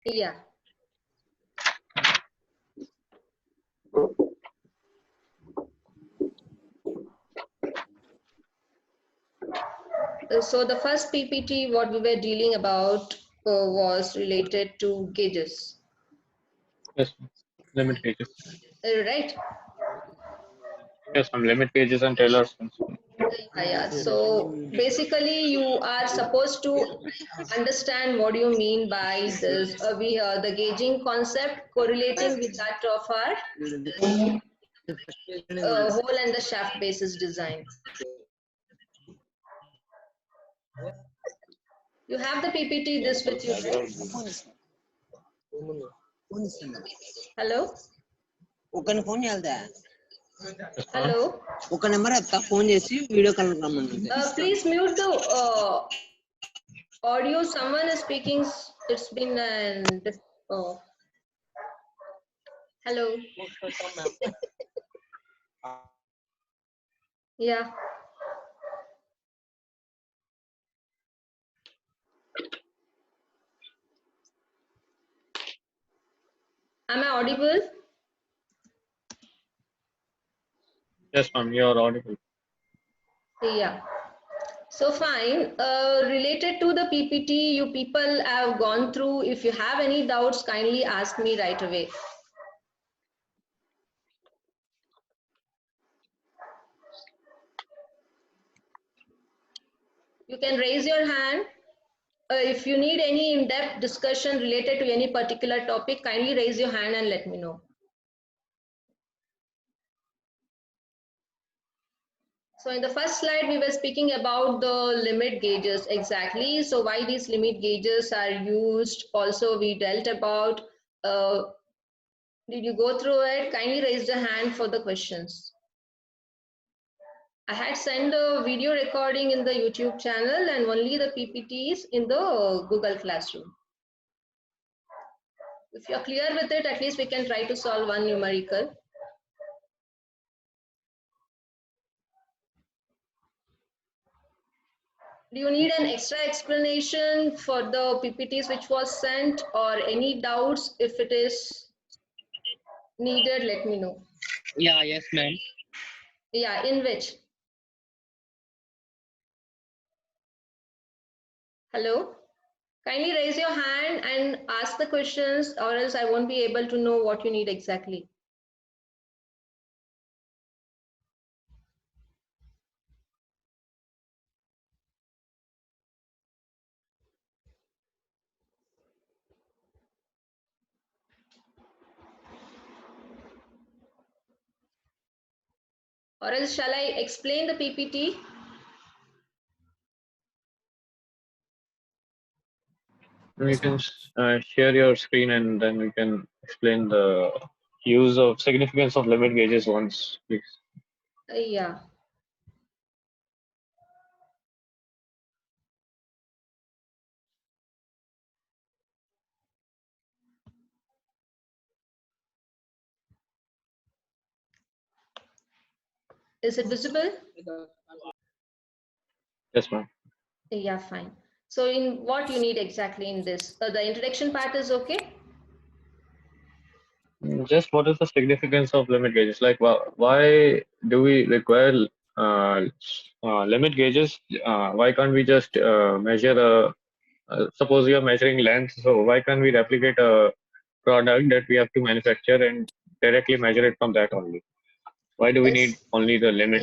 Yeah. So the first PPT, what we were dealing about was related to gauges, Yes, ma'am. Limit gauges. right? Yes, ma'am. Limit gauges and Taylor's principle. Yeah. So basically, you are supposed to understand what you mean by this. The gauging concept correlating with that of our hole and the shaft basis design. You have the PPT this with you, right? Hello? ఒకరిని phone చేయాలదా Yes, ma'am. Hello? ఒక number చెప్తా phone చేసి video call రమ్మని Please mute the audio. Someone is speaking. It's been oh. Hello. Yeah. Am I audible? Yes, ma'am. You are audible. Yeah. So fine. Related to the PPT, you people have gone through. If you have any doubts, kindly ask me right away. You can raise your hand. If you need any in-depth discussion related to any particular topic, kindly raise your hand and let me know. So in the first slide, we were speaking about the limit gauges exactly. So why these limit gauges are used. Also, we dealt about, did you go through it? Kindly raise the hand for the questions. I had sent a video recording in the YouTube channel and only the PPTs in the Google Classroom. If you're clear with it, at least we can try to solve one numerical. Do you need an extra explanation for the PPTs which was sent or any doubts? If it is needed, let me know. Yeah, yes, ma'am. Yeah, in which? Hello? Kindly raise your hand and ask the questions or else I won't be able to know what you need exactly. Or else shall I explain the PPT? You can share your screen and then we can explain the use of significance of limit gauges once, please. Yeah. Is it visible? Yes, ma'am. Yeah, fine. So in what you need exactly in this? The introduction part is okay? Just what is the significance of limit gauges? Like, why do we require limit gauges? Why can't we just measure suppose we are measuring length, so why can't we replicate a product that we have to manufacture and directly measure it from that only? Why do we need It's, only the limit?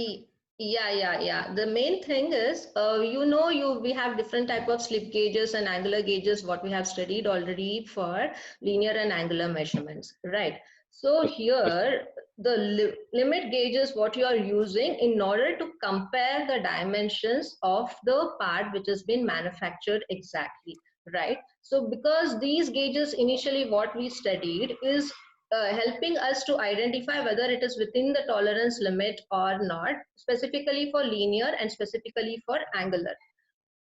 yeah. The main thing is, we have different type of slip gauges and angular gauges, what we have studied already for linear and angular measurements, right? So Yes, here, the limit gauges, what you are using in order to compare the dimensions of the part which has been manufactured exactly, right? So because these gauges initially what we studied is helping us to identify whether it is within the tolerance limit or not, specifically for linear and specifically for angular.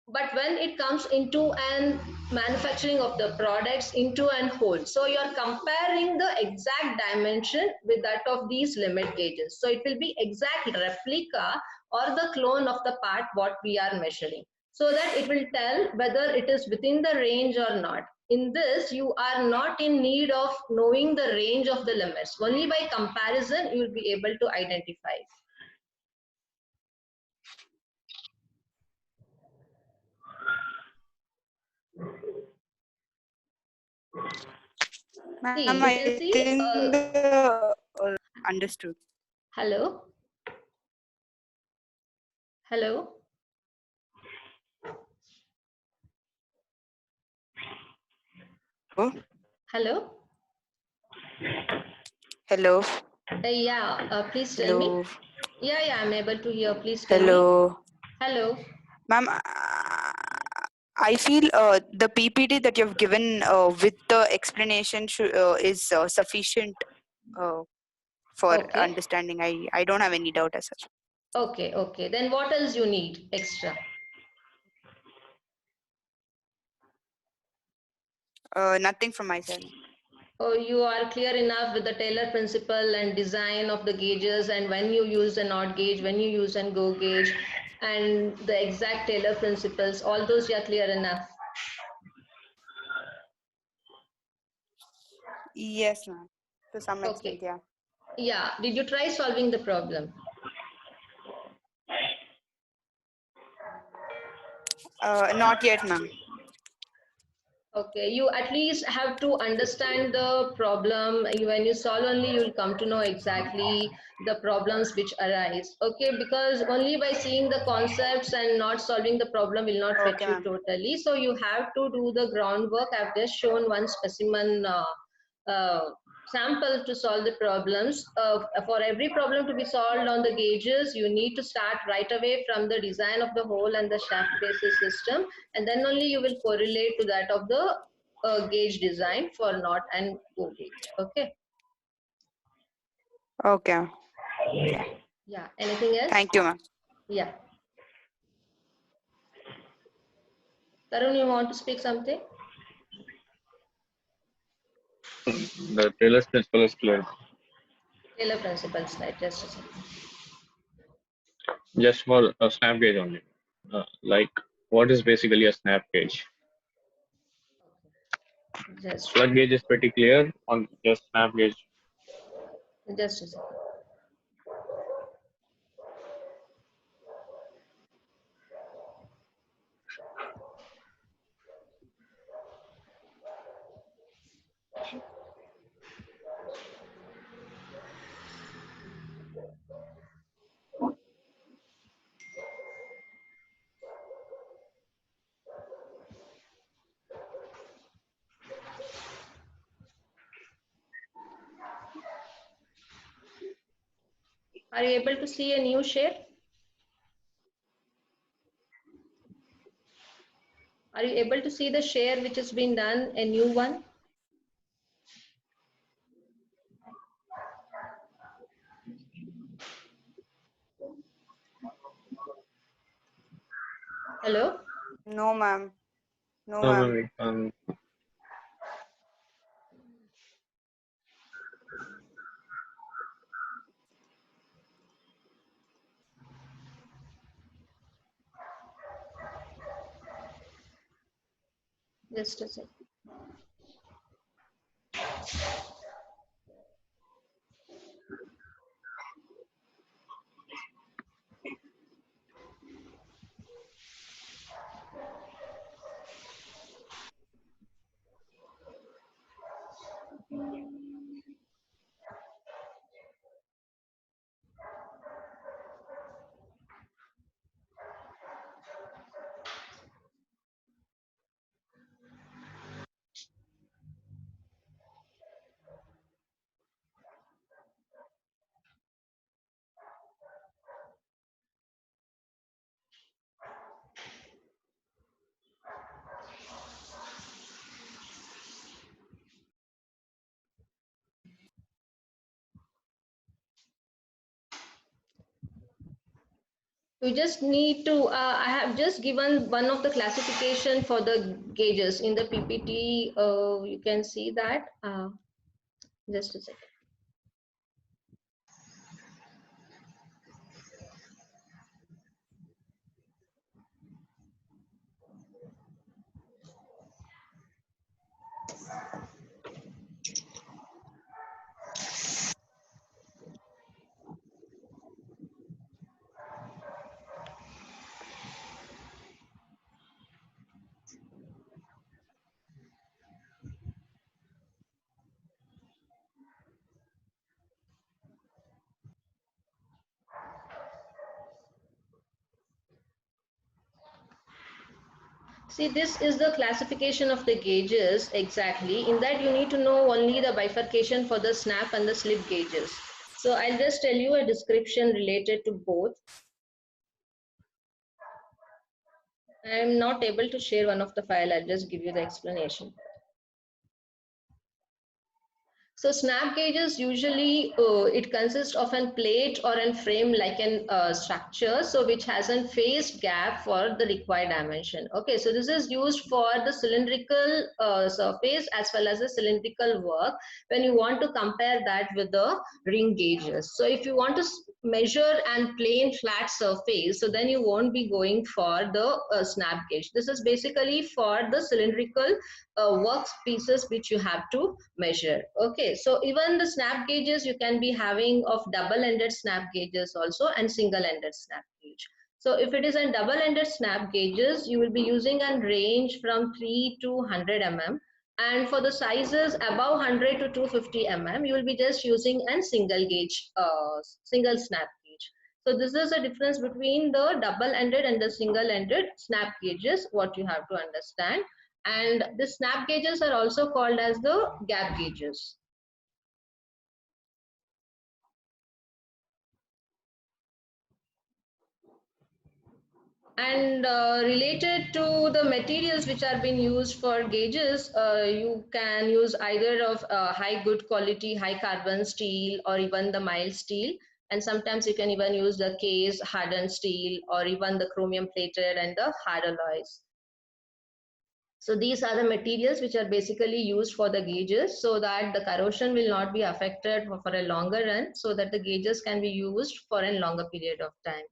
But when it comes into an manufacturing of the products into an whole, so you're comparing the exact dimension with that of these limit gauges. So it will be exact replica or the clone of the part what we are measuring, so that it will tell whether it is within the range or not. in this, you are not in need of knowing the range of the limits. Only by comparison, you will be able to identify. See, Ma'am, you I can see, think understood. hello, hello, Oh, hello. hello, Yeah, please tell me. hello, Yeah, I'm able to hear. Please tell me. hello. Hello. Ma'am, I feel the PPT that you've given with the explanation is sufficient for Okay. understanding. I don't have any doubt as such. Okay. Then what else you need extra? Nothing from my side. Oh, you are clear enough with the Taylor principle and design of the gauges, and when you use a NOT gauge, when you use an GO gauge, and the exact Taylor principles, all those you are clear enough. Yes, ma'am. To some extent, Okay. yeah. Yeah. Did you try solving the problem? Not yet, ma'am. Okay, you at least have to understand the problem. When you solve only, you will come to know exactly the problems which arise. Okay, because only by seeing the concepts and not solving the problem will not Okay, fetch you ma'am. totally. So you have to do the groundwork. I've just shown one specimen uh, sample to solve the problems. For every problem to be solved on the gauges, you need to start right away from the design of the hole and the shaft basis system, and then only you will correlate to that of the gauge design for NOT and GO gauge. Okay. Okay. Yeah. Anything else? Thank you, ma'am. Yeah. Tarun, you want to speak something? The Taylor's principle is clear. Taylor principle slide. Just a second. Just for a snap gauge only. Like, what is basically a snap gauge? Just Plug gauge is pretty clear on just snap gauge. a second. Are you able to see a new share? Are you able to see the share which has been done, a new one? Hello? No, ma'am. No, No, ma'am. no, Just a second. You just need to, I have just given one of the classification for the gauges in the PPT. You can see that. Just a second. See, this is the classification of the gauges exactly. In that you need to know only the bifurcation for the snap and the slip gauges. So I'll just tell you a description related to both. I'm not able to share one of the file. I'll just give you the explanation. So snap gauges usually it consists of a plate or a frame like an structure, so which has a phased gap for the required dimension. Okay, so this is used for the cylindrical surface as well as the cylindrical work when you want to compare that with the ring gauges. So if you want to measure and plain flat surface, so then you won't be going for the snap gauge. This is basically for the cylindrical work pieces which you have to measure. Okay, so even the snap gauges you can be having of double-ended snap gauges also and single-ended snap gauge. So if it is a double-ended snap gauges, you will be using a range from 3 to 100 mm, and for the sizes above 100 to 250 mm, you will be just using a single gauge, single snap gauge. So this is a difference between the double-ended and the single-ended snap gauges, what you have to understand. And the snap gauges are also called as the gap gauges. And related to the materials which are being used for gauges, you can use either of high good quality, high carbon steel, or even the mild steel. And sometimes you can even use the case hardened steel, or even the chromium plated and the hard alloys. So these are the materials which are basically used for the gauges, so that the corrosion will not be affected for a longer run, so that the gauges can be used for a longer period of time.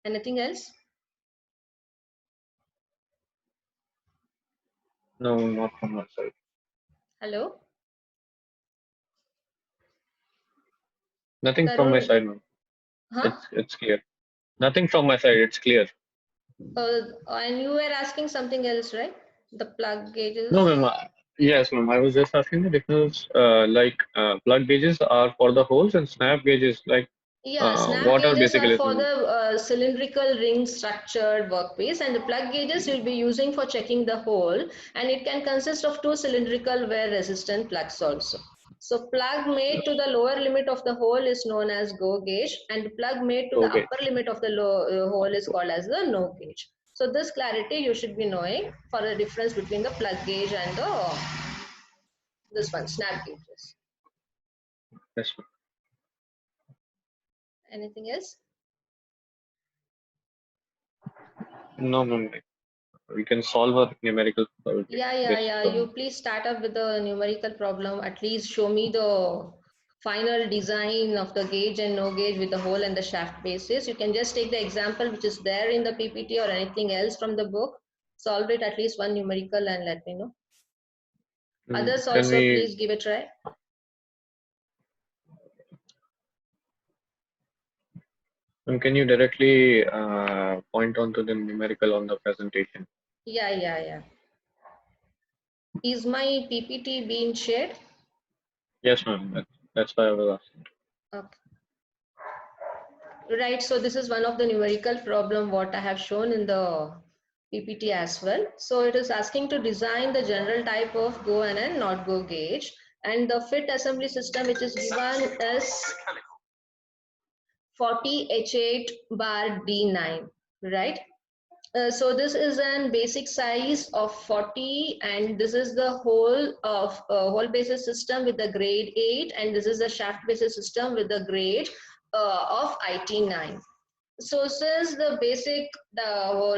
Anything else? No, not from my side. Hello? Nothing from my Tarun? side, ma'am. Huh? It's clear. Nothing from my side. It's clear. And you were asking something else, right? The plug gauges? No, ma'am. Yes, ma'am. I was just asking the difference. Plug gauges are for the holes and snap gauges, Yeah, snap what are gauges are basically, for ma'am? the cylindrical ring structured workpiece, and the plug gauges you'll be using for checking the hole, and it can consist of two cylindrical wear resistant plugs also. So plug made to the lower limit of the hole is known as go gauge, and the plug made to the Okay. upper limit of the hole is called as the no gauge. So this clarity you should be knowing for the difference between the plug gauge and the this one snap gauges. Yes, ma'am. Anything else? No, ma'am. We can solve a numerical problem. Yeah. You please start up with the numerical problem. At least show me the final design of the gauge and no gauge with the hole and the shaft basis. You can just take the example which is there in the PPT or anything else from the book. Solve it at least one numerical and let me know. Others Can also we? please give a try. Can you directly point on to the numerical on the presentation? Yeah. Is my PPT being shared? Yes, ma'am. That's why I was asking. Okay. Right, so this is one of the numerical problem what I have shown in the PPT as well. So it is asking to design the general type of go and not go gauge, and the fit assembly system which is given is 40H8 bar D9, right? So this is an basic size of 40, and this is the whole of whole basis system with the grade 8, and this is the shaft basis system with the grade of IT9. So since the basic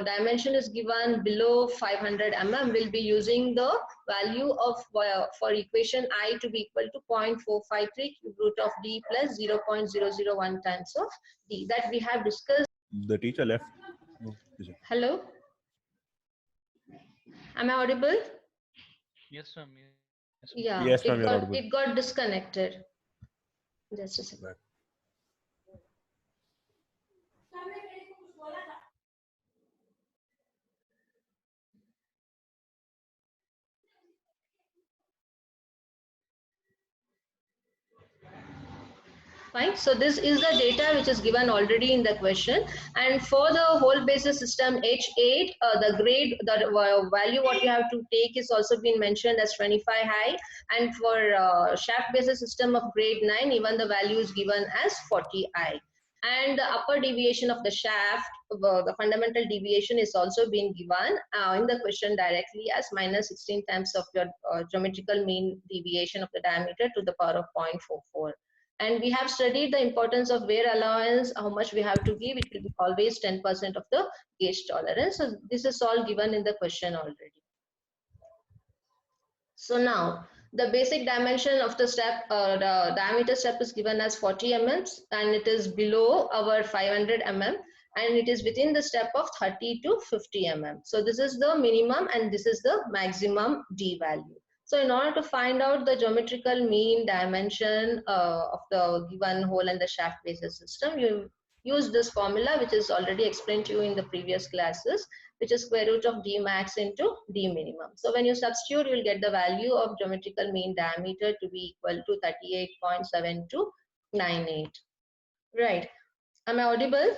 dimension is given below 500 mm, we'll be using the value of for equation I to be equal to 0.453 cube root of D plus 0.001 times of D that we have discussed. The teacher left. No, teacher. Hello, am I audible? Yes, ma'am. Yes, ma'am. Yeah, Yes, ma'am, you're audible. it got disconnected. Just a second. Back. Fine. So this is the data which is given already in the question. And for the whole basis system H8, the grade, the value what you have to take is also been mentioned as 25 high. And for shaft basis system of grade 9, even the value is given as 40 high. And the upper deviation of the shaft, the fundamental deviation is also being given in the question directly as minus 16 times of your geometrical mean deviation of the diameter to the power of 0.44. And we have studied the importance of wear allowance, how much we have to give. It will be always 10% of the gauge tolerance. So this is all given in the question already. So now the basic dimension of the step, the diameter step is given as 40 mm, and it is below our 500 mm, and it is within the step of 30 to 50 mm. So this is the minimum and this is the maximum D value. So in order to find out the geometrical mean dimension of the given hole and the shaft basis system, you use this formula which is already explained to you in the previous classes, which is square root of D max into D minimum. So when you substitute, you will get the value of geometrical mean diameter to be equal to 38.7298. Right. Am I audible?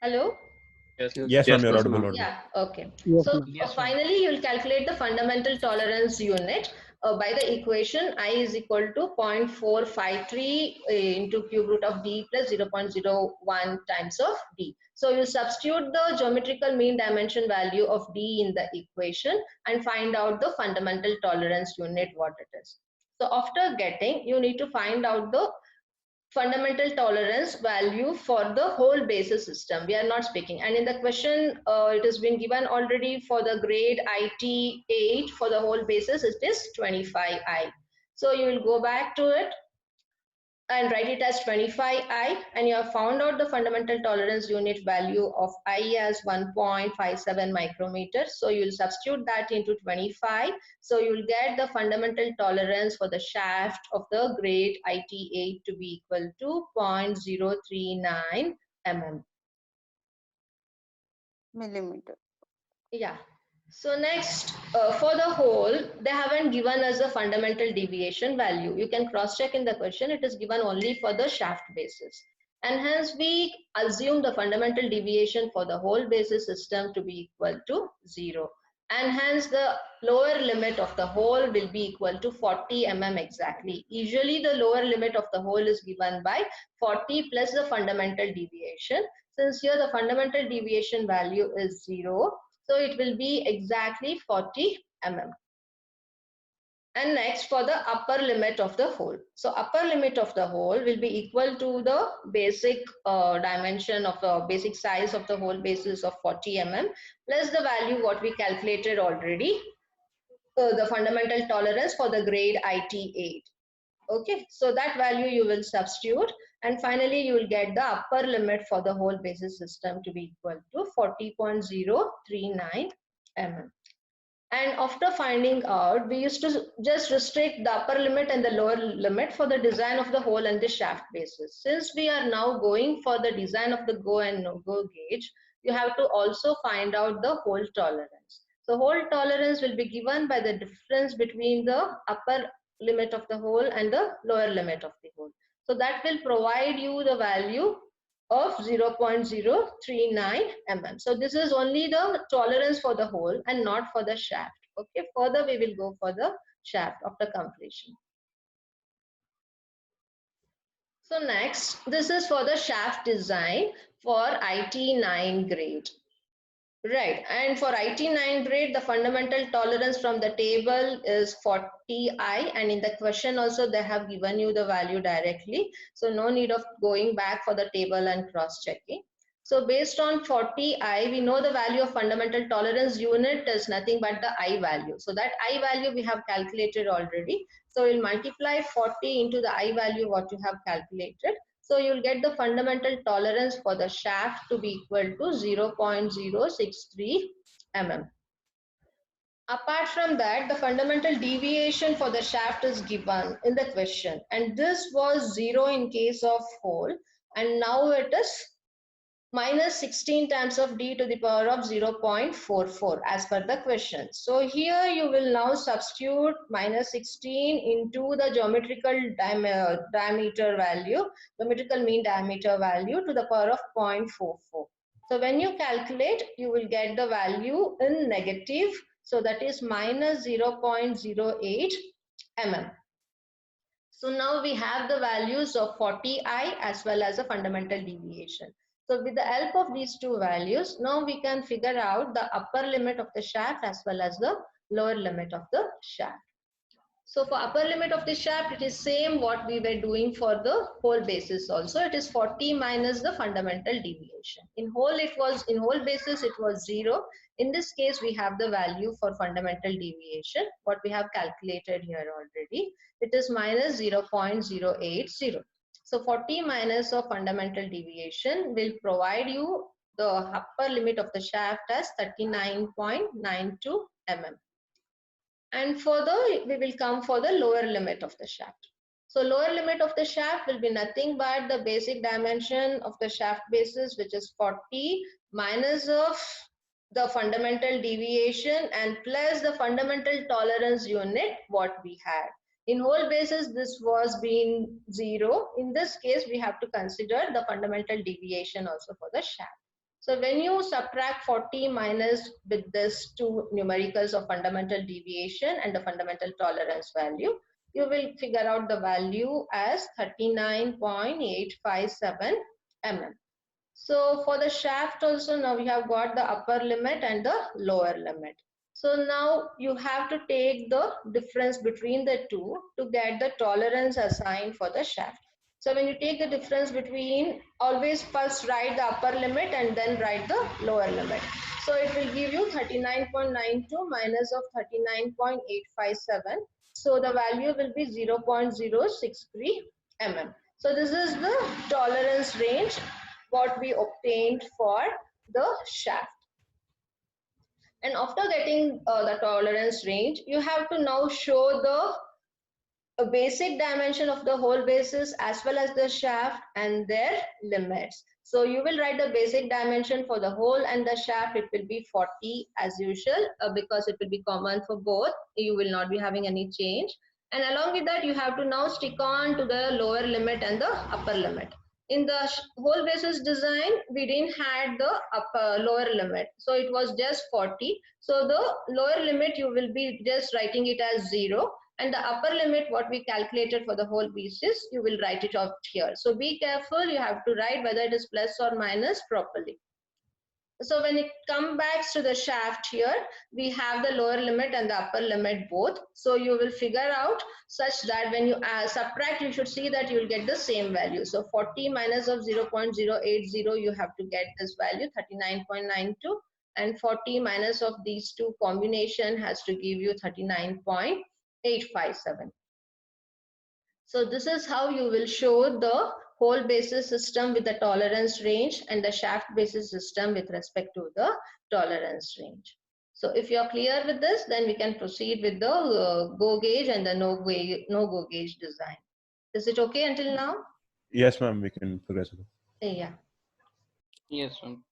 Hello? Yes. Yes, ma'am, you're Yes, audible. ma'am. Yeah, okay. Yes, So ma'am. Yes, ma'am. finally, you will calculate the fundamental tolerance unit by the equation I is equal to 0.453 into cube root of D plus 0.01 times of D. So you substitute the geometrical mean dimension value of D in the equation and find out the fundamental tolerance unit what it is. So after getting, you need to find out the fundamental tolerance value for the whole basis system. We are not speaking, and in the question it has been given already for the grade IT 8 for the whole basis it is 25i. So you will go back to it and write it as 25i, and you have found out the fundamental tolerance unit value of I as 1.57 micrometers. So you will substitute that into 25. So you will get the fundamental tolerance for the shaft of the grade IT8 to be equal to 0.039 mm. Millimeter. Yeah. So next, for the hole, they haven't given us a fundamental deviation value. You can cross-check in the question. It is given only for the shaft basis. And hence, we assume the fundamental deviation for the whole basis system to be equal to 0. And hence, the lower limit of the hole will be equal to 40 mm exactly. Usually, the lower limit of the hole is given by 40 plus the fundamental deviation. Since here the fundamental deviation value is 0, so it will be exactly 40 mm. And next for the upper limit of the hole. So upper limit of the hole will be equal to the basic dimension of the basic size of the hole basis of 40 mm plus the value what we calculated already, the fundamental tolerance for the grade IT8. Okay, so that value you will substitute, and finally you will get the upper limit for the whole basis system to be equal to 40.039 mm. And after finding out, we used to just restrict the upper limit and the lower limit for the design of the hole and the shaft basis. Since we are now going for the design of the go and no-go gauge, you have to also find out the hole tolerance. So hole tolerance will be given by the difference between the upper limit of the hole and the lower limit of the hole. So that will provide you the value of 0.039 mm. So this is only the tolerance for the hole and not for the shaft. Okay, further we will go for the shaft after completion. So next, this is for the shaft design for IT9 grade. Right, and for IT9 grade, the fundamental tolerance from the table is 40i, and in the question also they have given you the value directly. So no need of going back for the table and cross-checking. So based on 40i, we know the value of fundamental tolerance unit is nothing but the I value. So that I value we have calculated already. So we'll multiply 40 into the I value what you have calculated. So you'll get the fundamental tolerance for the shaft to be equal to 0.063 mm. Apart from that, the fundamental deviation for the shaft is given in the question, and this was 0 in case of hole, and now it is minus 16 times of d to the power of 0.44 as per the question. So here you will now substitute minus 16 into the geometrical diameter value, geometrical mean diameter value to the power of 0.44. So when you calculate, you will get the value in negative. So that is minus 0.08 mm. So now we have the values of 40i as well as a fundamental deviation. So with the help of these two values, now we can figure out the upper limit of the shaft as well as the lower limit of the shaft. So for upper limit of the shaft, it is same what we were doing for the whole basis also. It is 40 minus the fundamental deviation. In whole basis it was 0. In this case, we have the value for fundamental deviation, what we have calculated here already. It is minus 0.080. So 40 minus of fundamental deviation will provide you the upper limit of the shaft as 39.92 mm. And further, we will come for the lower limit of the shaft. So lower limit of the shaft will be nothing but the basic dimension of the shaft basis, which is 40 minus of the fundamental deviation and plus the fundamental tolerance unit what we had. In whole basis, this was being 0. In this case, we have to consider the fundamental deviation also for the shaft. So when you subtract 40 minus with this two numericals of fundamental deviation and the fundamental tolerance value, you will figure out the value as 39.857 mm. So for the shaft also, now we have got the upper limit and the lower limit. So now you have to take the difference between the two to get the tolerance assigned for the shaft. So when you take the difference between, always first write the upper limit and then write the lower limit. So it will give you 39.92 minus of 39.857. So the value will be 0.063 mm. So this is the tolerance range what we obtained for the shaft. And after getting the tolerance range, you have to now show the basic dimension of the whole basis as well as the shaft and their limits. So you will write the basic dimension for the whole and the shaft. It will be 40 as usual because it will be common for both. You will not be having any change. And along with that, you have to now stick on to the lower limit and the upper limit. In the whole basis design, we didn't had the lower limit. So it was just 40. So the lower limit, you will be just writing it as 0. And the upper limit, what we calculated for the whole basis, you will write it out here. So be careful, you have to write whether it is plus or minus properly. So when it comes back to the shaft here, we have the lower limit and the upper limit both. So you will figure out such that when you subtract, you should see that you will get the same value. So 40 minus of 0.080, you have to get this value 39.92, and 40 minus of these two combination has to give you 39.857. So this is how you will show the whole basis system with the tolerance range and the shaft basis system with respect to the tolerance range. So if you are clear with this, then we can proceed with the go gauge and the no go gauge design. Is it okay until now? Yes, ma'am. We can progress. Yeah. Yes, ma'am.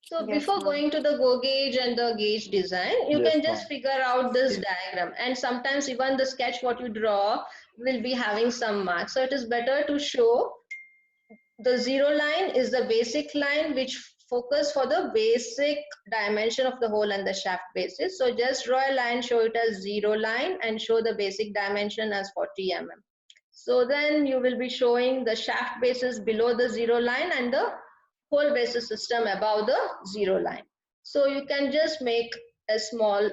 So Yes, before ma'am. going to the go gauge and the gauge design, you Yes, can just ma'am. figure out this diagram, and sometimes even the sketch what you draw will be having some marks. So it is better to show the 0 line is the basic line which focus for the basic dimension of the hole and the shaft basis. So just draw a line, show it as 0 line and show the basic dimension as 40 mm. So then you will be showing the shaft basis below the 0 line and the whole basis system above the 0 line. So you can just make a small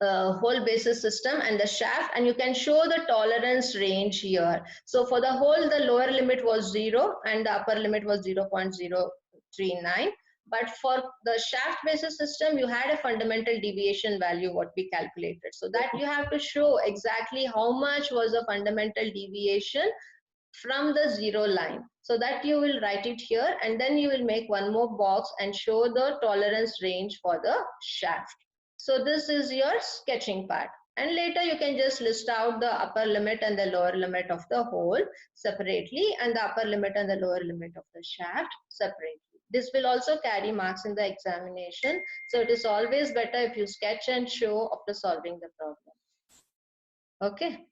whole basis system and the shaft, and you can show the tolerance range here. So for the whole, the lower limit was 0 and the upper limit was 0.039. But for the shaft basis system, you had a fundamental deviation value what we calculated. So that you have to show exactly how much was the fundamental deviation from the 0 line. So that you will write it here, and then you will make one more box and show the tolerance range for the shaft. So this is your sketching part. And later you can just list out the upper limit and the lower limit of the hole separately, and the upper limit and the lower limit of the shaft separately. This will also carry marks in the examination. So it is always better if you sketch and show after solving the problem. Okay.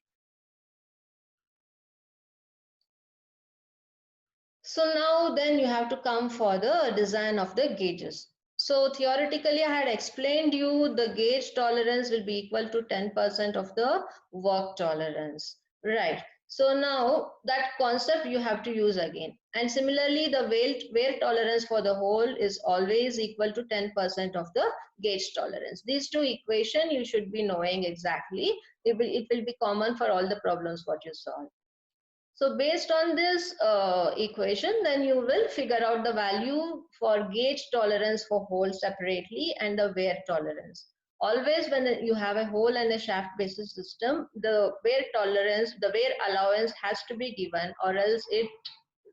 So now then you have to come for the design of the gauges. So theoretically I had explained you the gauge tolerance will be equal to 10% of the work tolerance, right? So now that concept you have to use again. And similarly the wear tolerance for the hole is always equal to 10% of the gauge tolerance. These two equations you should be knowing exactly. It will be common for all the problems what you solve. So based on this equation, then you will figure out the value for gauge tolerance for hole separately and the wear tolerance. Always when you have a hole and a shaft basis system, the wear tolerance, the wear allowance has to be given, or else it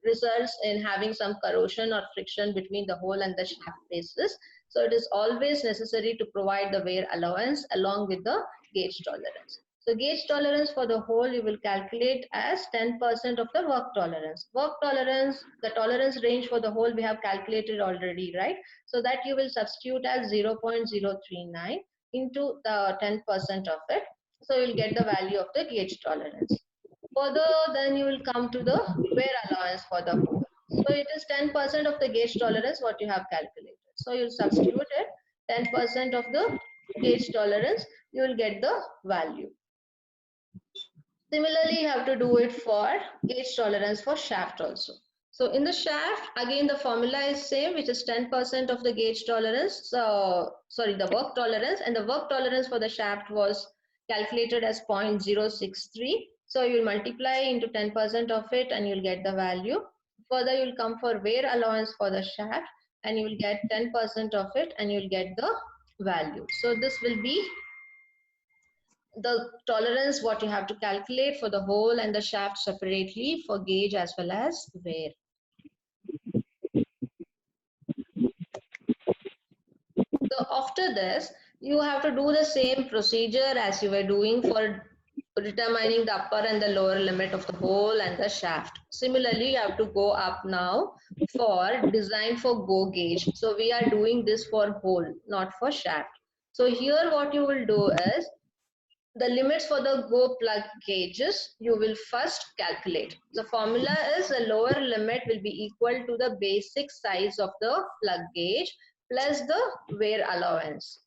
results in having some corrosion or friction between the hole and the shaft basis. So it is always necessary to provide the wear allowance along with the gauge tolerance. So gauge tolerance for the hole you will calculate as 10% of the work tolerance. Work tolerance, the tolerance range for the hole we have calculated already, right? So that you will substitute as 0.039 into the 10% of it. So you'll get the value of the gauge tolerance. Further, then you will come to the wear allowance for the hole. So it is 10% of the gauge tolerance what you have calculated. So you'll substitute it 10% of the gauge tolerance, you will get the value. Similarly, you have to do it for gauge tolerance for shaft also. So in the shaft, again the formula is same, which is 10% of the gauge tolerance, the work tolerance, and the work tolerance for the shaft was calculated as 0.063. So you will multiply into 10% of it and you'll get the value. Further, you'll come for wear allowance for the shaft and you will get 10% of it and you'll get the value. So this will be the tolerance what you have to calculate for the hole and the shaft separately for gauge as well as wear. So after this, you have to do the same procedure as you were doing for determining the upper and the lower limit of the hole and the shaft. Similarly, you have to go up now for design for go gauge. So we are doing this for hole, not for shaft. So here what you will do is, the limits for the go plug gauges you will first calculate. The formula is the lower limit will be equal to the basic size of the plug gauge plus the wear allowance.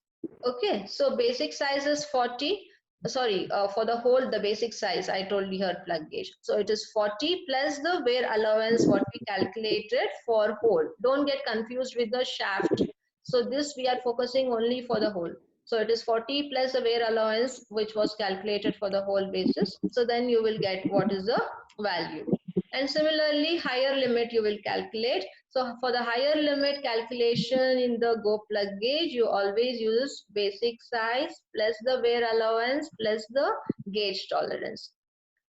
Okay, so basic size is 40. For the hole, the basic size I told you here plug gauge. So it is 40 plus the wear allowance what we calculated for hole. Don't get confused with the shaft. So this we are focusing only for the hole. So it is 40 plus the wear allowance which was calculated for the whole basis. So then you will get what is the value. And similarly, higher limit you will calculate. So for the higher limit calculation in the go plug gauge, you always use basic size plus the wear allowance plus the gauge tolerance.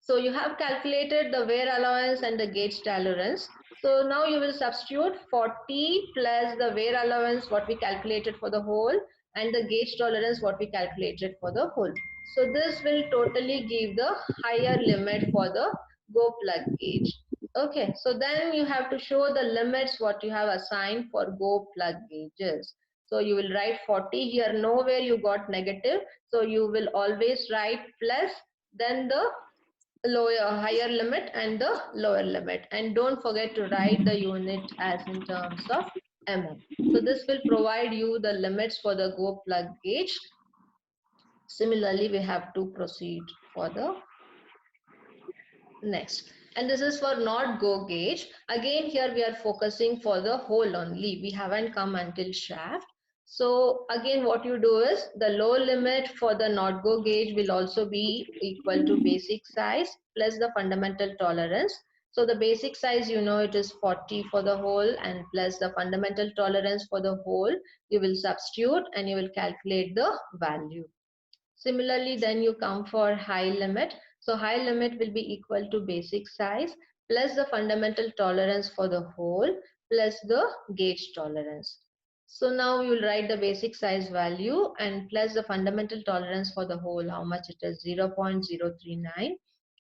So you have calculated the wear allowance and the gauge tolerance. So now you will substitute 40 plus the wear allowance what we calculated for the hole and the gauge tolerance what we calculated for the hole. So this will totally give the higher limit for the go plug gauge. Okay, so then you have to show the limits what you have assigned for go plug gauges. So you will write 40 here, nowhere you got negative. So you will always write plus then the higher limit and the lower limit, and don't forget to write the unit as in terms of mm. So this will provide you the limits for the go plug gauge. Similarly, we have to proceed for the next, and this is for not go gauge. Again here we are focusing for the hole only, we haven't come until shaft. So again what you do is the low limit for the not go gauge will also be equal to basic size plus the fundamental tolerance. So the basic size, you know, it is 40 for the hole and plus the fundamental tolerance for the hole you will substitute and you will calculate the value. Similarly, then you come for high limit. So high limit will be equal to basic size plus the fundamental tolerance for the hole plus the gauge tolerance. So now we will write the basic size value and plus the fundamental tolerance for the hole, how much it is, 0.039,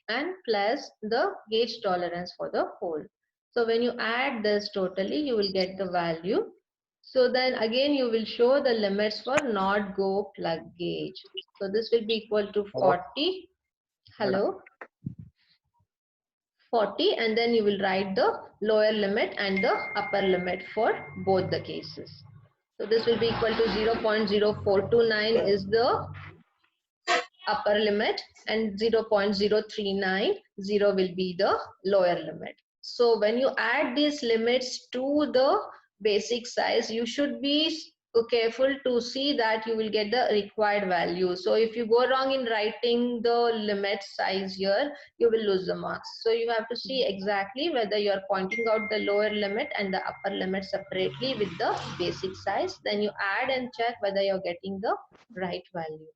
and plus the gauge tolerance for the hole. So when you add this totally, you will get the value. So then again you will show the limits for not go plug gauge. So this will be equal to 40. Hello? 40, and then you will write the lower limit and the upper limit for both the cases. So this will be equal to 0.0429 is the upper limit and 0.0390 will be the lower limit. So when you add these limits to the basic size, you should be careful to see that you will get the required value. So if you go wrong in writing the limit size here, you will lose the marks. So you have to see exactly whether you are pointing out the lower limit and the upper limit separately with the basic size. Then you add and check whether you're getting the right value.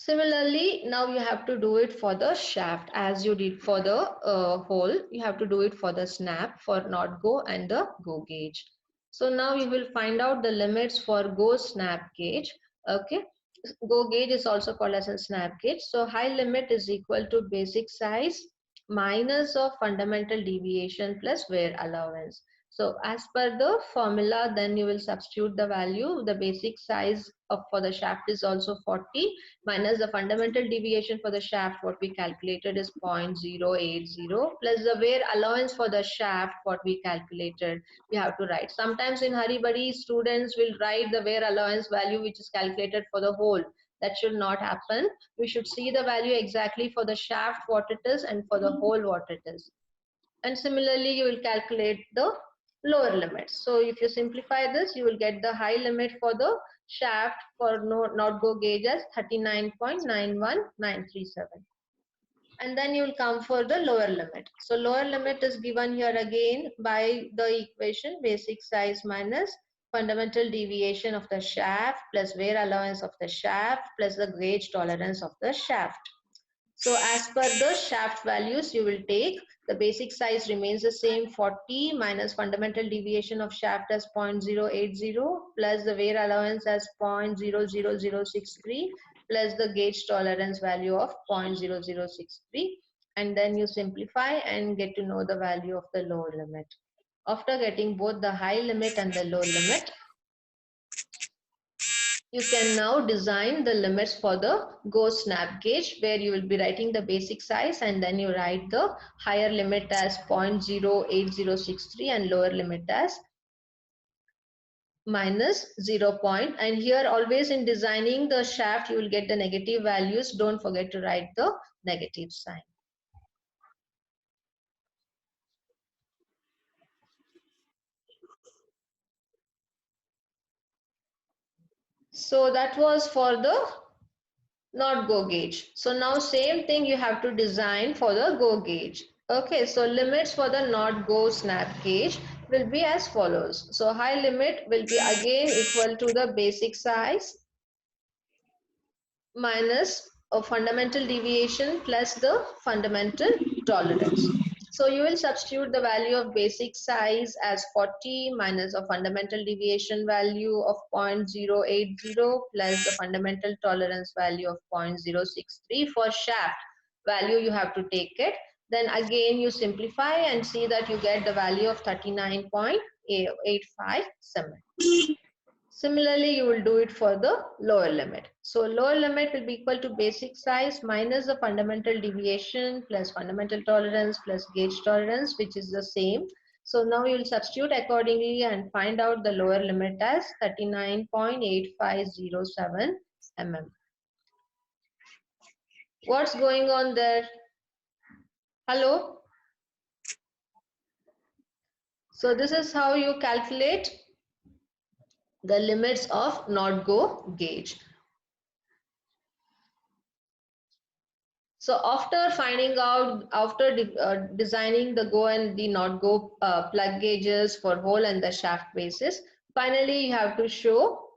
Similarly, now you have to do it for the shaft as you did for the hole. You have to do it for the snap, for not go and the go gauge. So now you will find out the limits for go snap gauge. Okay, go gauge is also called as a snap gauge. So high limit is equal to basic size minus of fundamental deviation plus wear allowance. So as per the formula, then you will substitute the value. The basic size of for the shaft is also 40 minus the fundamental deviation for the shaft, what we calculated is 0.080 plus the wear allowance for the shaft, what we calculated. We have to write. Sometimes in hurry buddy, students will write the wear allowance value which is calculated for the hole. That should not happen. We should see the value exactly for the shaft what it is and for the hole what it is. And similarly, you will calculate the lower limit. So if you simplify this, you will get the high limit for the shaft for not go gauge as 39.91937. And then you will come for the lower limit. So lower limit is given here again by the equation basic size minus fundamental deviation of the shaft plus wear allowance of the shaft plus the gauge tolerance of the shaft. So as per the shaft values, you will take the basic size remains the same 40 minus fundamental deviation of shaft as 0.080 plus the wear allowance as 0.00063 plus the gauge tolerance value of 0.0063, and then you simplify and get to know the value of the lower limit. After getting both the high limit and the low limit, you can now design the limits for the go snap gauge, where you will be writing the basic size and then you write the higher limit as 0.08063 and lower limit as minus 0. And here always in designing the shaft you will get the negative values. Don't forget to write the negative sign. So that was for the not go gauge. So now same thing you have to design for the go gauge. Okay, so limits for the not go snap gauge will be as follows. So high limit will be again equal to the basic size minus a fundamental deviation plus the fundamental tolerance. So you will substitute the value of basic size as 40 minus a fundamental deviation value of 0.080 plus the fundamental tolerance value of 0.063. For shaft value you have to take it. Then again you simplify and see that you get the value of 39.857. Similarly, you will do it for the lower limit. So lower limit will be equal to basic size minus the fundamental deviation plus fundamental tolerance plus gauge tolerance, which is the same. So now you will substitute accordingly and find out the lower limit as 39.8507 mm. What's going on there? Hello? So this is how you calculate the limits of not go gauge. So after finding out, after designing the go and the not go plug gauges for hole and the shaft bases, finally you have to show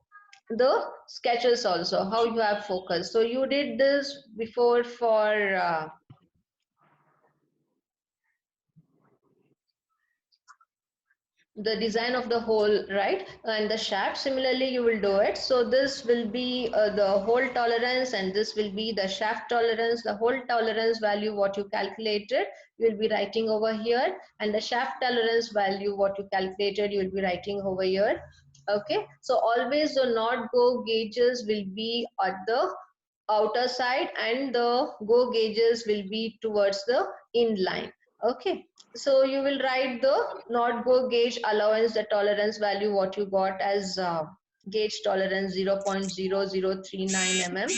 the sketches also, how you have focused. So you did this before for the design of the hole, right? And the shaft, similarly you will do it. So this will be the hole tolerance, and this will be the shaft tolerance. The hole tolerance value what you calculated you will be writing over here, and the shaft tolerance value what you calculated you will be writing over here. Okay, so always the not go gauges will be at the outer side and the go gauges will be towards the inline. Okay, so you will write the not go gauge allowance, the tolerance value what you got as gauge tolerance 0.0039 mm,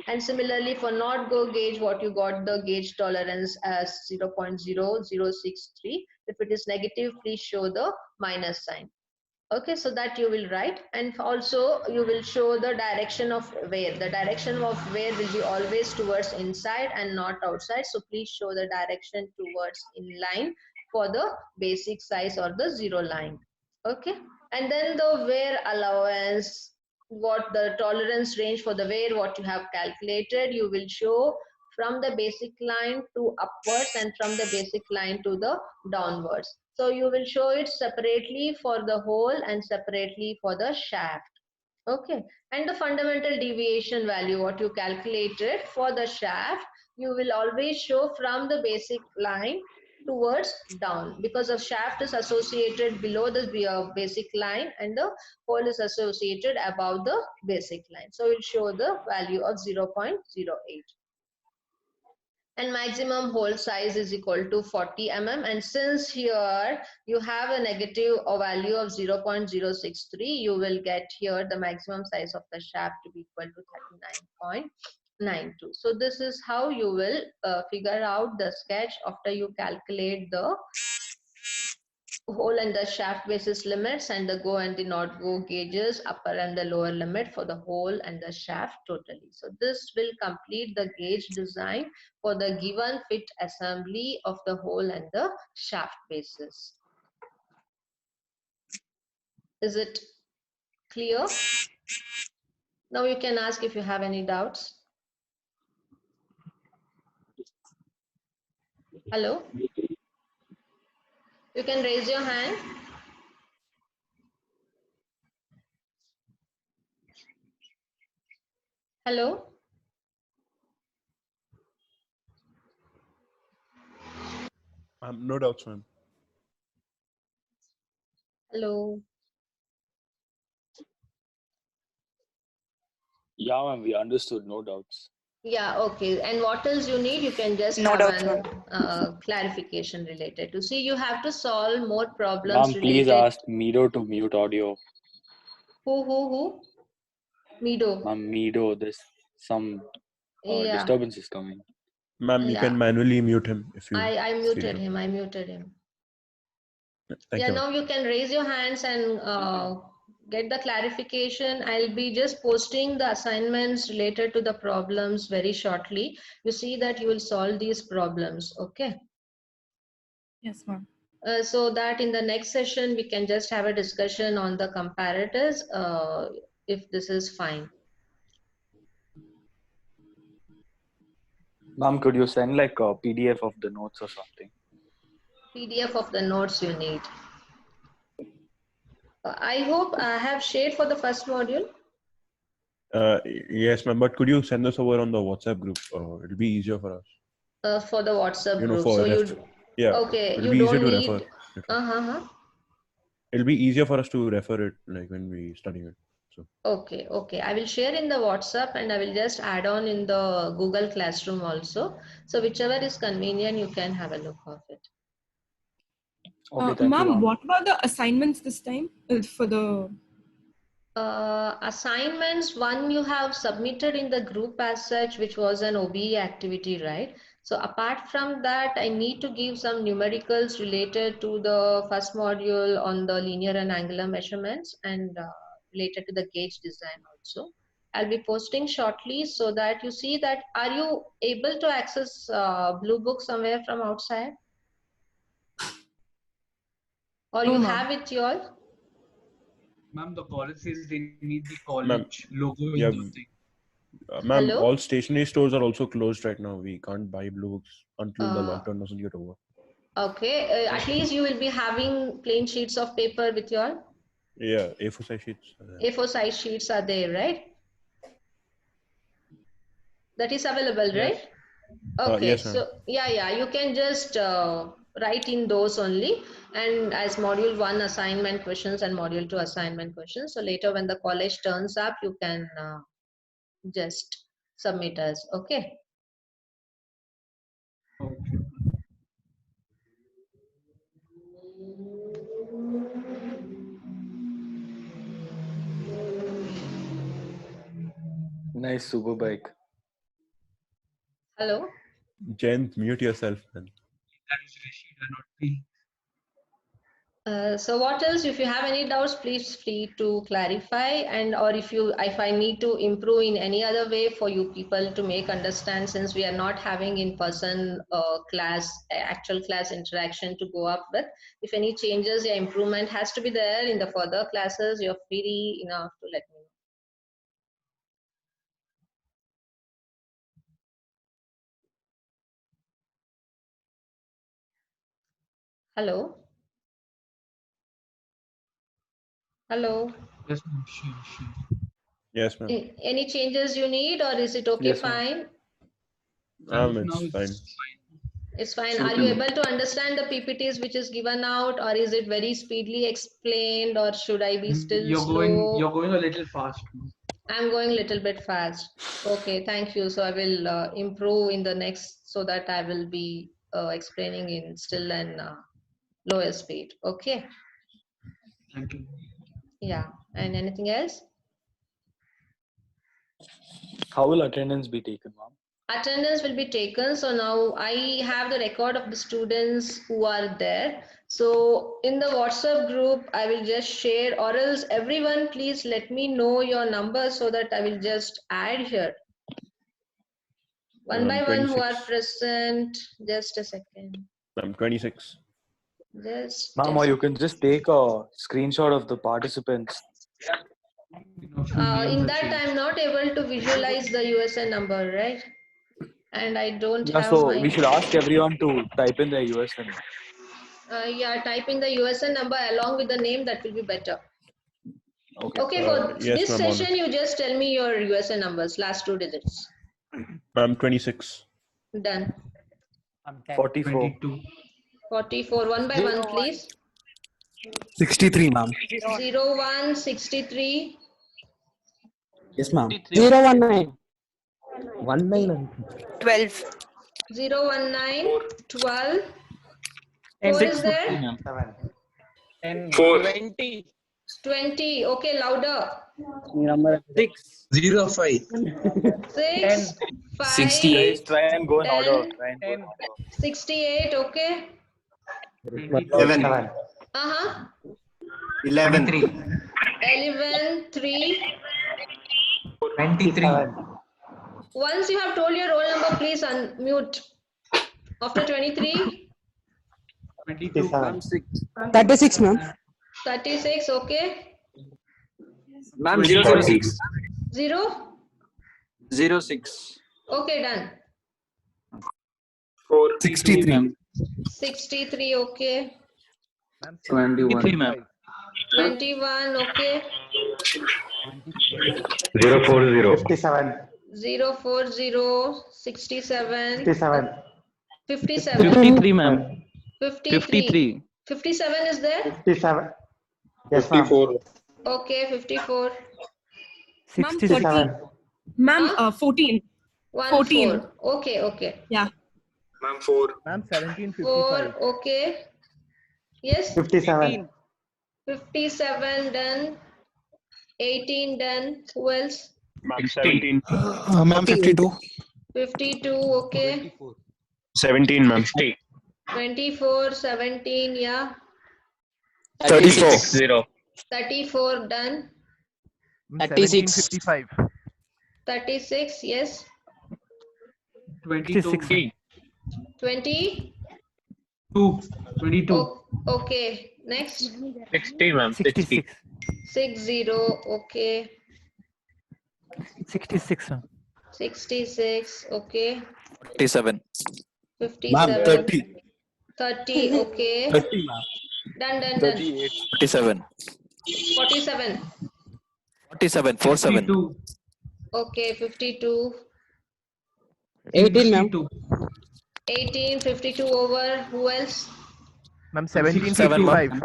and similarly for not go gauge what you got the gauge tolerance as 0.0063. If it is negative, please show the minus sign. Okay, so that you will write, and also you will show the direction of wear. The direction of wear will be always towards inside and not outside. So please show the direction towards inline for the basic size or the zero line. Okay, and then the wear allowance, what the tolerance range for the wear, what you have calculated, you will show from the basic line to upwards and from the basic line to the downwards. So you will show it separately for the hole and separately for the shaft. Okay, and the fundamental deviation value what you calculated for the shaft, you will always show from the basic line towards down, because the shaft is associated below the basic line and the hole is associated above the basic line. So we'll show the value of 0.08. And maximum hole size is equal to 40 mm, and since here you have a negative value of 0.063, you will get here the maximum size of the shaft to be equal to 39.92. So this is how you will figure out the sketch after you calculate the hole and the shaft basis limits and the go and the not go gauges, upper and the lower limit for the hole and the shaft totally. So this will complete the gauge design for the given fit assembly of the hole and the shaft basis. Is it clear? Now you can ask if you have any doubts. Hello? You can raise your hand. Hello? No doubts, ma'am. Hello? Yeah, ma'am, we understood, no doubts. Yeah, okay. And what else you need? You can just No have doubts, an clarification related to. See, you have to solve more problems Ma'am, please related. ask Mido to mute audio. Who? Mido. Ma'am, Mido, there's some Yeah. disturbance is coming. Ma'am, you Yeah. can manually mute him if you. I feel muted to. him. I muted him. Thank Yeah, you. now you can raise your hands and get the clarification. I'll be just posting the assignments related to the problems very shortly. You see that you will solve these problems. Okay. Yes, ma'am. So that in the next session, we can just have a discussion on the comparators, if this is fine. Ma'am, could you send like a PDF of the notes or something? PDF of the notes you need. I hope I have shared for the first module. Yes, ma'am. But could you send us over on the WhatsApp group? It'll be easier for us. For the WhatsApp You know, group. for So yeah. okay, It'll you be easier don't to need. refer. It'll be easier for us to refer it like when we study it. So. Okay. I will share in the WhatsApp and I will just add on in the Google Classroom also. So whichever is convenient, you can have a look of it. Okay, thank you, Ma'am, ma'am. what were the assignments this time for the? Assignments, one you have submitted in the group as such, which was an OBE activity, right? So apart from that, I need to give some numericals related to the first module on the linear and angular measurements and related to the gauge design also. I'll be posting shortly so that you see that. Are you able to access Blue Book somewhere from outside? Or No, you ma'am. have it all? Ma'am, the college says they need the college logo yeah, in the thing. Ma'am, Hello? all stationery stores are also closed right now. We can't buy Blue Books until the Uh, lockdown doesn't get over. Okay, at least you will be having plain sheets of paper with your Yeah, A4 size sheets. A4 size sheets are there, right? That is available, Yes. right? Okay, Yes, ma'am. so yeah, you can just write in those only, and as module 1 assignment questions and module 2 assignment questions. So later when the college turns up, you can just submit us. Okay. Okay. Nice super bike. Hello. Jayant, mute yourself, man. That is Rashid and not me. So what else? If you have any doubts, please free to clarify, and or if I need to improve in any other way for you people to make understand, since we are not having in person actual class interaction to go up with. If any changes or improvement has to be there in the further classes, you're free enough to let me know. Hello. Hello. Yes, ma'am. Sure. Yes, ma'am. Any changes you need, or is it okay? Yes, ma'am. Fine. As of It's now, fine. it's fine. It's fine. Are you able to understand the PPTs which is given out, or is it very speedily explained, or should I be still You're slow? going a little fast. I'm going a little bit fast. Okay, thank you. So I will improve in the next, so that I will be explaining in still and lower speed. Okay. Thank you. Yeah. And anything else? How will attendance be taken, ma'am? Attendance will be taken. So now I have the record of the students who are there. So in the WhatsApp group, I will just share, or else everyone, please let me know your number so that I will just add here. One by one who are 26. present. Just a second. I'm 26. Just Ma'am, or you can just take a screenshot of the participants. in that I'm not able to visualize the USN number, right? And I don't Yeah, have so my. we should ask everyone to type in their USN. Yeah, typing the USN number along with the name, that will be better. Okay, for Yes, this ma'am, on session, you just tell me your USN numbers, last 2 digits. I'm 26. Done. 44. 22. 44, one by one, please. 63, ma'am. 01, 63. Yes, ma'am. 019. 1 12. 019, 12. 4 is there? 20. 20. Okay, louder. Number 6. 05. 6, 5, 68. Guys, try and go in 10, order. Try and go in order. 68. Okay. 11. Uh-huh. 11. 11, 3. 23. Once you have told your roll number, please unmute. After 23, 22. 36, ma'am. 36. Okay. Ma'am, 006. 0. 06. Okay, done. 63. 63. Okay. 21. Ma'am. 21. Okay. 040. 57. 040. 67. 57. 57. 53, ma'am. 53. 57 is there? 57. Yes, ma'am. 54. Okay, 54. Ma'am, 67. Ma'am, 14. 1, 14. 4. Okay. Yeah. Ma'am, 4. Ma'am, 4. Okay. Yes. 57. 57 done. 18 done. Who else? Ma'am, 17. Ma'am, 52. 52. Okay. 17, ma'am. 24. 17. Yeah. 34. 0. 34 done. 36. 55. 36. Yes. 22. 20. 22. Okay. Next. 60, ma'am. 60. 60. Okay. 66, ma'am. 66. Okay. 57. 57. Ma'am, 30. 30. Okay. 30, ma'am. Done. 38. 47. 47. 47. 47. 52. Okay. 52. 18, ma'am. 62. 18. 52 over. Who else? Ma'am, 7, 1755. ma'am.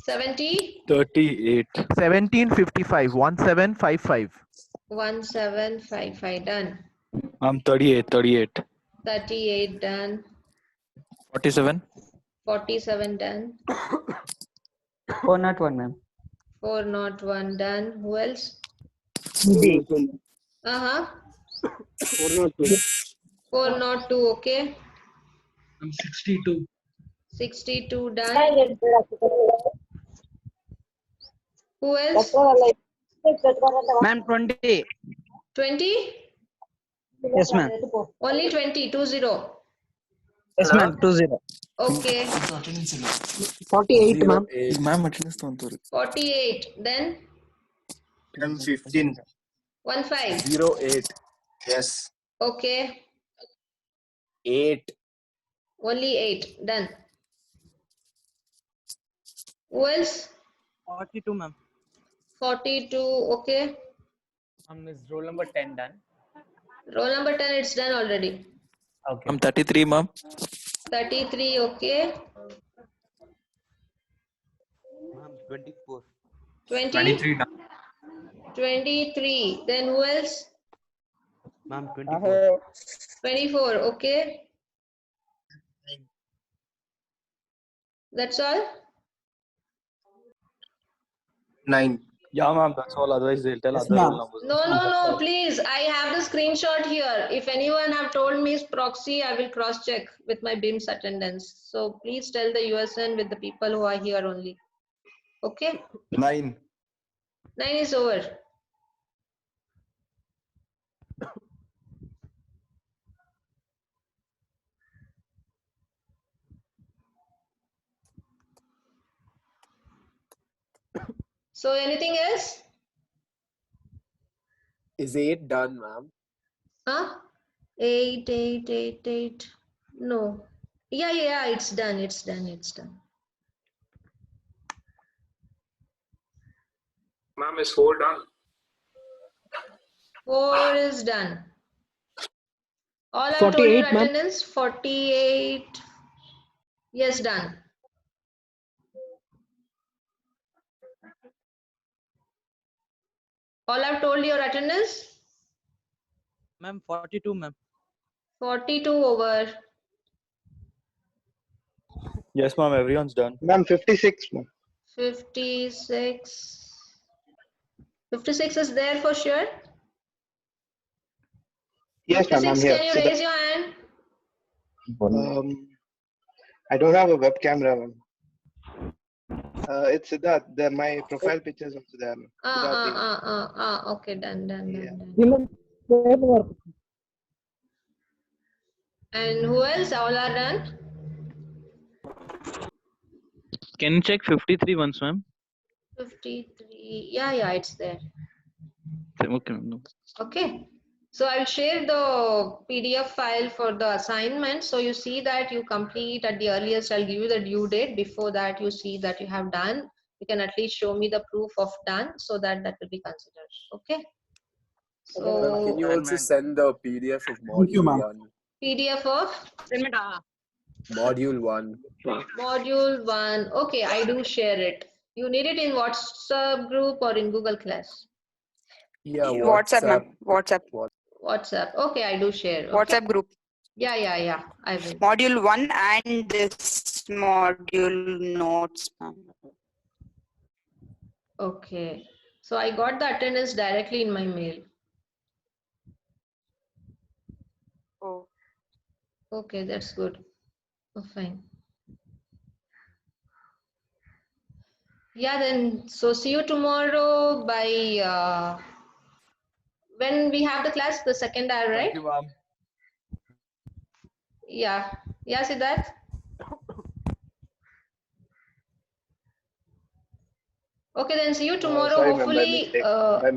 70. 38. 1755. 1755. 1755. Done. Ma'am, 38. 38. 38. Done. 47. 47. Done. 401, ma'am. 401. Done. Who else? Uh-huh. 402. 402. Okay. 62. 62. Done. Who else? Ma'am, 20. 20? Yes, ma'am. Only 20. 20. Yes, ma'am. 20. Okay. 48, ma'am. Ma'am, attendance don't 48. Then? 15. 15. 08. Yes. Okay. 8. Only 8. Done. Who else? 42, ma'am. 42. Okay. Is roll number 10 done? Roll number 10. It's done already. Okay. Ma'am, 33, ma'am. 33. Okay. Ma'am, 24. 20? 23. 23. Then who else? Ma'am, 24. 24. Okay. That's all? 9. Yeah, ma'am, that's all. Otherwise, they'll tell Yes, other ma'am. roll numbers. No, please. I have the screenshot here. If anyone have told me it's proxy, I will cross check with my BIMS attendance. So please tell the USN with the people who are here only. Okay? 9. 9 is over. So anything else? Is 8 done, ma'am? Huh? 8. No. Yeah, it's done. It's done. Ma'am, is 4 done? 4 is done. All I've told 48, you ma'am. attendance, 48. Yes, done. All I've told your attendance? Ma'am, 42, ma'am. 42 over. Yes, ma'am, everyone's done. Ma'am, 56, ma'am. 56. 56 is there for sure? Yes, ma'am, I'm 56, here. can you raise your hand? I don't have a web camera, ma'am. It's Siddharth. My profile picture is also there, ma'am. Siddharth. Okay, done. And who else? All are done? Can you check 53 once, ma'am? 53. Yeah, it's there. Okay, ma'am. Okay. So I'll share the PDF file for the assignment. So you see that you complete at the earliest. I'll give you the due date. Before that, you see that you have done. You can at least show me the proof of done so that will be considered. Okay. So Can you also send the PDF of module 1? PDF of Module 1. module 1. Okay, I do share it. You need it in WhatsApp group or in Google Class? Yeah, WhatsApp, ma'am. WhatsApp. Okay, I do share. Okay. WhatsApp group. Yeah. I will. Module 1 and this module notes, ma'am. Okay. So I got the attendance directly in my mail. Oh. Okay, that's good. Oh, fine. Yeah, then, so see you tomorrow by, when we have the class, the second hour, right? Thank you, ma'am. Yeah, Siddharth? Okay, then see you tomorrow. Sorry, ma'am, by Hopefully, mistake.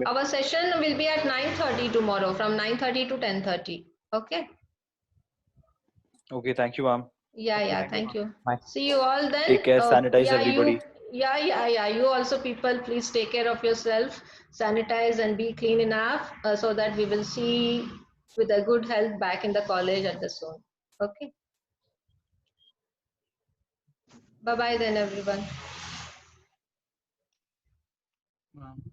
our session will be at 9:30 tomorrow, from 9:30 to 10:30. Okay? Okay, thank you, ma'am. Yeah, thank you. Bye. See you all then. Take care, sanitize everybody. You also people, please take care of yourself, sanitize and be clean enough so that we will see with a good health back in the college at the soon. Okay. Bye-bye then everyone. Ma'am.